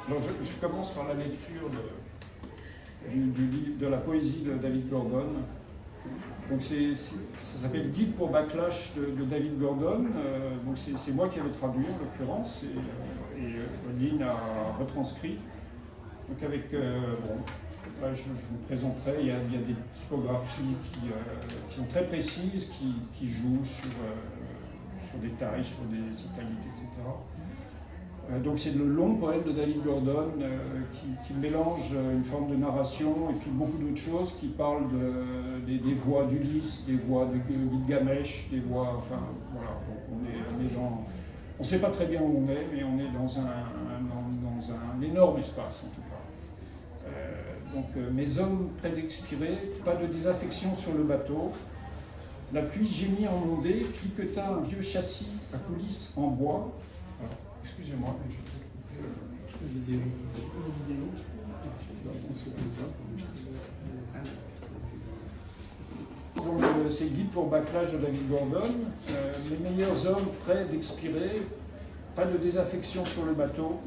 Alors je commence par la lecture de la poésie de David Gordon. Donc ça s'appelle Guide pour Backlash de David Gordon. Donc c'est moi qui avais traduit en l'occurrence et Lynn a retranscrit. Donc avec là, je vous présenterai, il y a des typographies qui sont très précises, qui jouent sur des tailles, sur des italiques, etc. Donc c'est le long poème de David Gordon qui mélange une forme de narration et puis beaucoup d'autres choses qui parlent des voix d'Ulysse, des voix de Gilgamesh, des voix, enfin voilà, donc on ne sait pas très bien où on est, mais on est dans un énorme espace en tout cas. Donc mes hommes près d'expirer, pas de désaffection sur le bateau, la pluie gémit en ondée, cliqueta un vieux châssis à coulisses en bois. Alors, excusez-moi, mais je vais couper Donc c'est Guide pour Backlash de David Gordon. Les meilleurs hommes près d'expirer, pas de désaffection sur le bateau.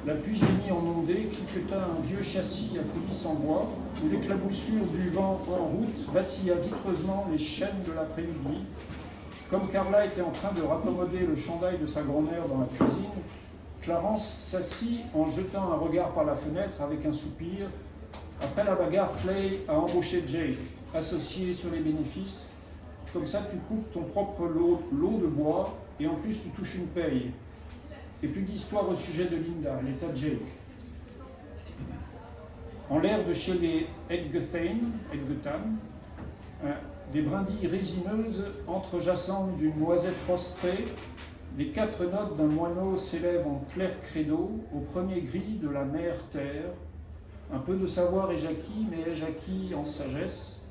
La pluie gémit en ondée, cliqueta un vieux châssis à coulisses en bois, où l'éclaboussure du vent en route vacilla vitreusement les chaînes de l'après-midi. Comme Carla était en train de raccommoder le chandail de sa grand-mère dans la cuisine, Clarence s'assit en jetant un regard par la fenêtre avec un soupir. Après la bagarre, Clay a embauché Jake, associé sur les bénéfices. Comme ça, tu coupes ton propre lot de bois et en plus tu touches une paye. Et plus d'histoire au sujet de Linda, l'état de Jake. En l'air de chez les Edgetan, des brindilles résineuses entrejacentes d'une noisette rostrée, les 4 notes d'un moineau s'élèvent en clair credo au premier gris de la mer terre. Un peu de savoir est acquis, mais ai-je acquis en sagesse.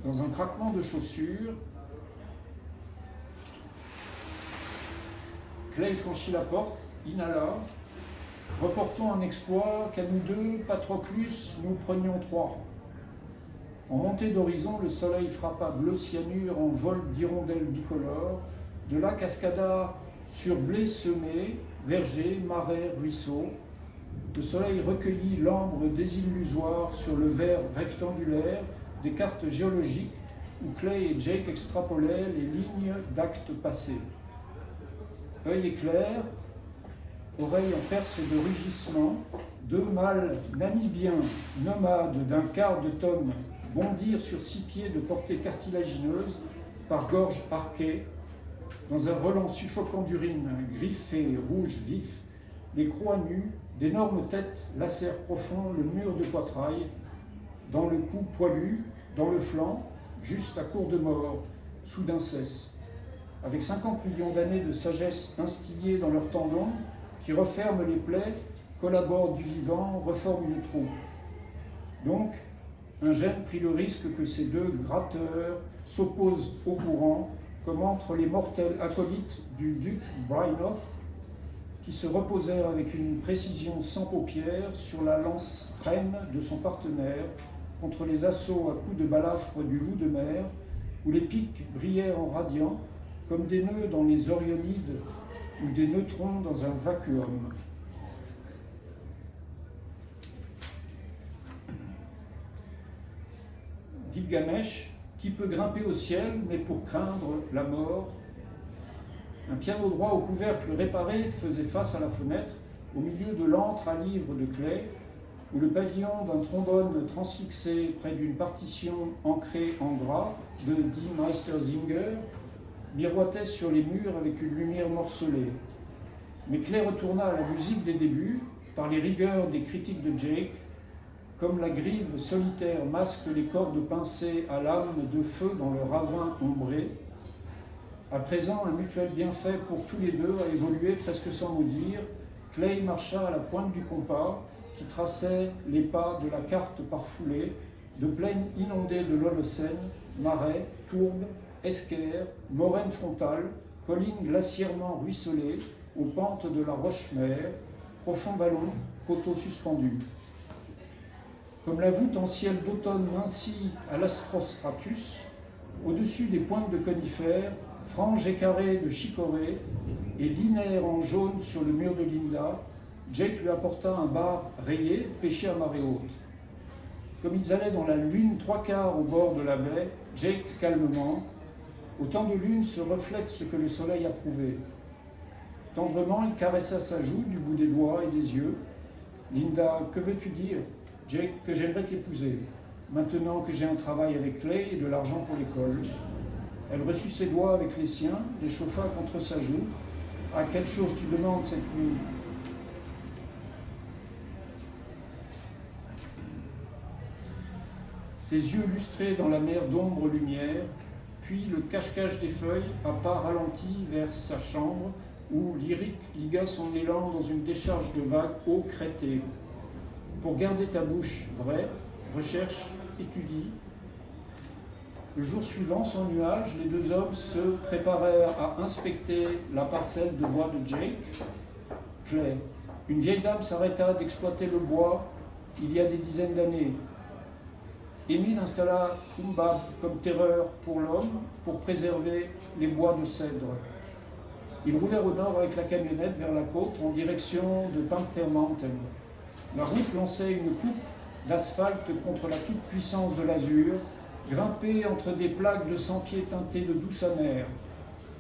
Dans un craquement de chaussures, Clay franchit la porte, inhala. Reportons un exploit qu'à nous deux, Patroclus, nous prenions 3. En montée d'horizon, le soleil frappa bleu cyanure en vol d'hirondelles bicolores. De là cascada sur blé semé, verger, marais, ruisseau. Le soleil recueillit l'ambre désillusoire sur le verre rectangulaire des cartes géologiques où Clay et Jake extrapolaient les lignes d'actes passés. Œil éclair, oreille en perce de rugissement, 2 mâles namibiens nomades d'un quart de tonne bondirent sur 6 pieds de portée cartilagineuse par gorge arquée, dans un relent suffocant d'urine, griffé, rouge vif, les croix nues, d'énormes têtes lacèrent profond le mur de poitrail, dans le cou poilu, dans le flanc, juste à court de mort, soudain cesse. Avec 50 millions d'années de sagesse instillées dans leurs tendons, qui referment les plaies, collaborent du vivant, reforment une troupe. Donc, un gène prit le risque que ces 2 gratteurs s'opposent au courant, comme entre les mortels acolytes du duc Brynolf, qui se reposèrent avec une précision sans paupières sur la lance frêne de son partenaire, contre les assauts à coups de balafre du loup de mer, où les pics brillèrent en radiant, comme des nœuds dans les Orionides ou des neutrons dans un vacuum. Gilgamesh, qui peut grimper au ciel, mais pour craindre la mort. Un piano droit au couvercle réparé faisait face à la fenêtre, au milieu de l'antre à livres de Clay, où le pavillon d'un trombone transfixé près d'une partition ancrée en gras de Die Meistersinger miroitait sur les murs avec une lumière morcelée. Mais Clay retourna à la musique des débuts, par les rigueurs des critiques de Jake, comme la grive solitaire masque les cordes pincées à lame de feu dans le ravin ombré. À présent, un mutuel bienfait pour tous les deux a évolué presque sans mot dire. Clay marcha à la pointe du compas, qui traçait les pas de la carte par foulée, de plaines inondées de l'Holocène, marais, tourbes, esquerres, moraines frontales, collines glaciairement ruisselées, aux pentes de la roche-mère, profond vallon, coteaux suspendus. Comme la voûte en ciel d'automne mincie à l'astrostratus, au-dessus des pointes de conifères, franges et carrés de chicorée et linéaires en jaune sur le mur de Linda, Jake lui apporta un bar rayé, pêché à marée haute. Comme ils allaient dans la lune 3/4 au bord de la baie, Jake calmement, autant de lune se reflète ce que le soleil a prouvé. Tendrement, il caressa sa joue du bout des doigts et des yeux. Linda, que veux-tu dire? Jake, que j'aimerais t'épouser, maintenant que j'ai un travail avec Clay et de l'argent pour l'école. Elle reçut ses doigts avec les siens, les chauffa contre sa joue. À quelle chose tu demandes cette nuit? Ses yeux lustrés dans la mer d'ombre-lumière, puis le cache-cache des feuilles à pas ralenti vers sa chambre, où Lyrique ligua son élan dans une décharge de vagues eau crêtée. Pour garder ta bouche vraie, recherche, étudie. Le jour suivant, sans nuage, les deux hommes se préparèrent à inspecter la parcelle de bois de Jake. Clay. Une vieille dame s'arrêta d'exploiter le bois il y a des dizaines d'années. Émile installa Humbab comme terreur pour l'homme pour préserver les bois de cèdre. Ils roulèrent au nord avec la camionnette vers la côte en direction de Panther Mountain. La route lançait une coupe d'asphalte contre la toute-puissance de l'azur, grimpée entre des plaques de 100 pieds teintées de douce amère.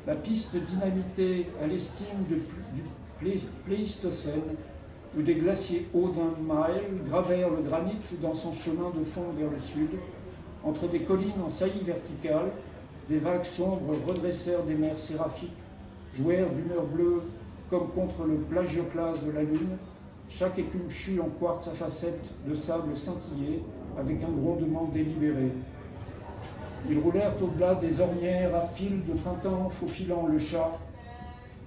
La piste dynamitée à l'estime du Pléistocène, où des glaciers hauts d'1 mile gravèrent le granit dans son chemin de fond vers le sud. Entre des collines en saillie verticale, des vagues sombres redressèrent des mers séraphiques, jouèrent d'humeur bleue comme contre le plagioclase de la lune. Chaque écume chut en quartz à facettes de sable scintillé, avec un grondement délibéré. Ils roulèrent au-delà des ornières à fil de printemps faufilant le chat.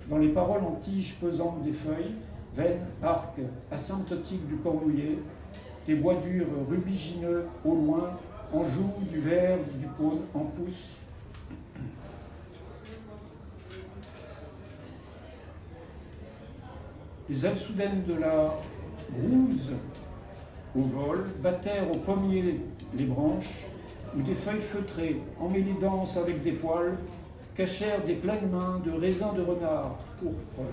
Dans les paroles en tiges pesantes des feuilles, veines, arcs asymptotiques du cornouiller, des bois durs rubigineux au loin, en joue du vert du cône en pousse. Les ailes soudaines de la grouse au vol battèrent au pommier les branches, où des feuilles feutrées, emmêlées denses avec des poils, cachèrent des pleines mains de raisins de renard pourpre,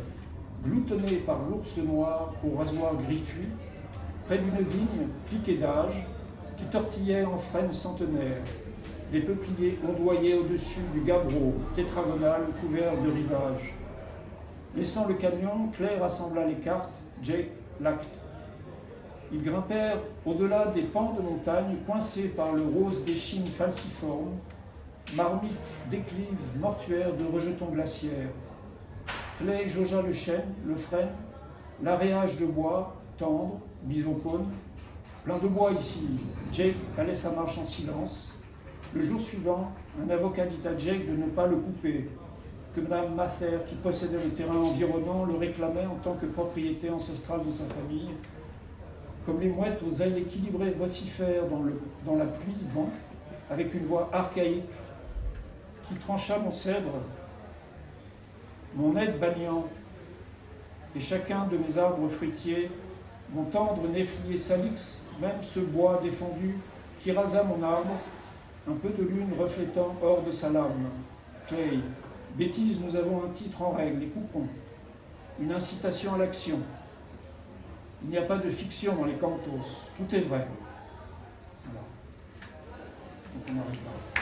gloutonnés par l'ours noir au rasoir griffu, près d'une vigne piquée d'âge, qui tortillait en frêne centenaire. Des peupliers ondoyaient au-dessus du gabbro tétragonal couvert de rivages. Laissant le camion, Claire rassembla les cartes, Jake l'acte. Ils grimpèrent au-delà des pans de montagne coincés par le rose d'échine falciforme, marmite déclive mortuaire de rejetons glaciaires. Clay jaugea le chêne, le frêne, l'aréage de bois, tendre, mis au cône. Plein de bois ici. Jake allait sa marche en silence. Le jour suivant, un avocat dit à Jake de ne pas le couper, que Mme Mather, qui possédait le terrain environnant, le réclamait en tant que propriété ancestrale de sa famille. Comme les mouettes aux ailes équilibrées vocifèrent dans la pluie-vent, avec une voix archaïque qui trancha mon cèdre, mon aide bagnant, et chacun de mes arbres fruitiers, mon tendre néflier salix, même ce bois défendu qui rasa mon arbre, un peu de lune reflétant hors de sa lame. Clay. Bêtise, nous avons un titre en règle, les couperons. Une incitation à l'action. Il n'y a pas de fiction dans les cantos. Tout est vrai. Voilà. Donc on arrive là.